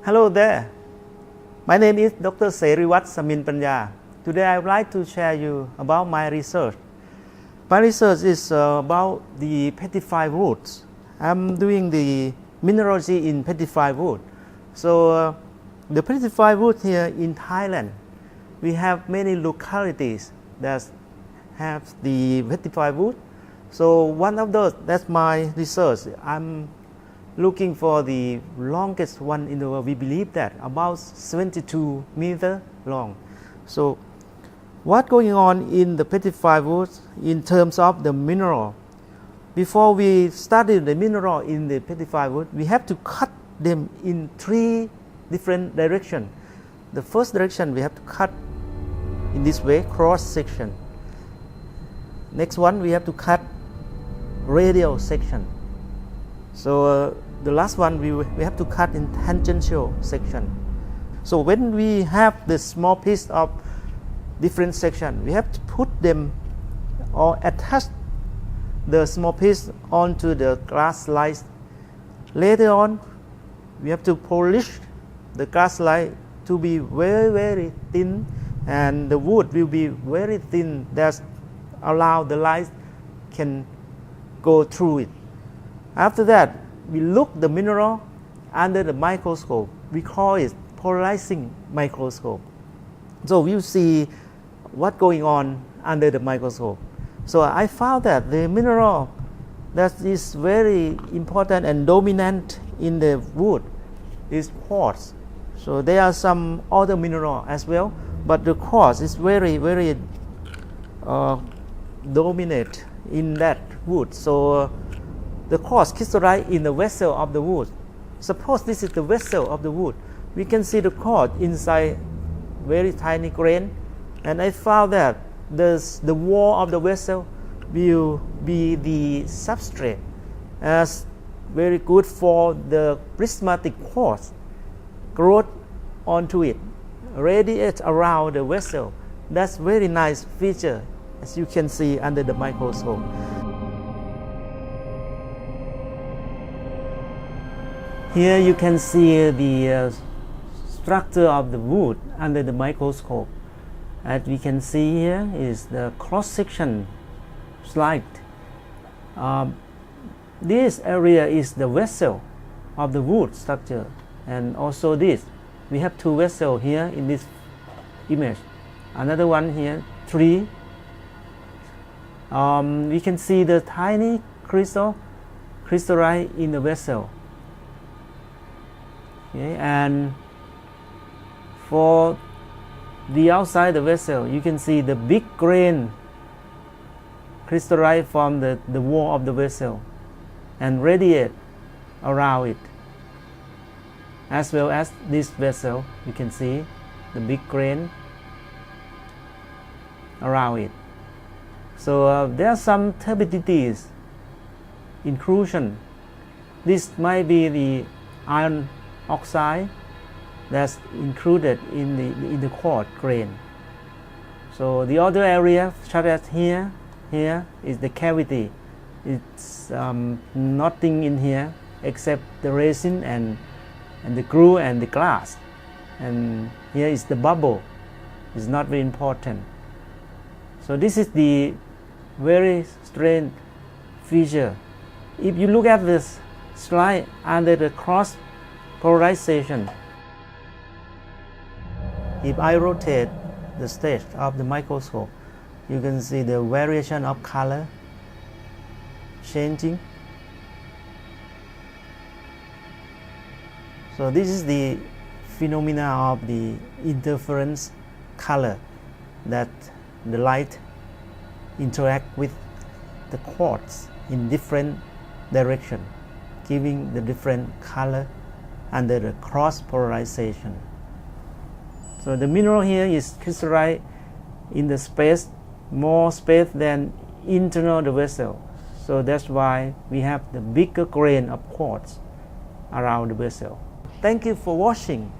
Hello there. My name is Dr. Seriwat Samin Panya. Today I would like to share you about my research. My research is about the petrified woods. I'm doing the mineralogy in petrified wood. So the petrified wood here in Thailand, we have many localities that have the petrified wood. So one of those, that's my research. I'm looking for the longest one in the world. We believe that about 72 meters long. So what's going on in the petrified woods in terms of the mineral? Before we study the mineral in the petrified wood, we have to cut them in 3 different directions. The first direction we have to cut in this way, cross section. Next one we have to cut radial section. So the last one we have to cut in tangential section. So when we have the small piece of different section, we have to put them or attach the small piece onto the glass slide. Later on, we have to polish the glass slide to be very thin, and the wood will be very thin that allow the light can go through it. After that, we look the mineral under the microscope. We call it polarizing microscope. So we see what's going on under the microscope. So I found that the mineral that is very important and dominant in the wood is quartz. So there are some other mineral as well, but the quartz is very dominant in that wood. So the quartz crystallize in the vessel of the wood. Suppose this is the vessel of the wood. We can see the quartz inside very tiny grain, and I found that the wall of the vessel will be the substrate as very good for the prismatic quartz growth onto it, radiate around the vessel. That's very nice feature as you can see under the microscope. Here you can see the structure of the wood under the microscope. As we can see here is the cross-section slide. This area is the vessel of the wood structure, and also this. We have 2 vessels here in this image. Another one here, 3. We can see the tiny crystallize in the vessel. Okay, and for the outside the vessel, you can see the big grain crystallize from the wall of the vessel and radiate around it. As well as this vessel, you can see the big grain around it. So there are some turbidities, inclusion. This might be the iron oxide that's included in the quartz grain. So the other area, such as here is the cavity. It's nothing in here except the resin and the glue and the glass. And here is the bubble. It's not very important. So this is the very strange feature. If you look at this slide under the cross polarization, if I rotate the stage of the microscope, you can see the variation of color changing. So this is the phenomena of the interference color, that the light interact with the quartz in different direction, giving the different color under the cross polarization. So the mineral here is crystallized in the space, more space than internal the vessel. So that's why we have the bigger grain of quartz around the vessel. Thank you for watching.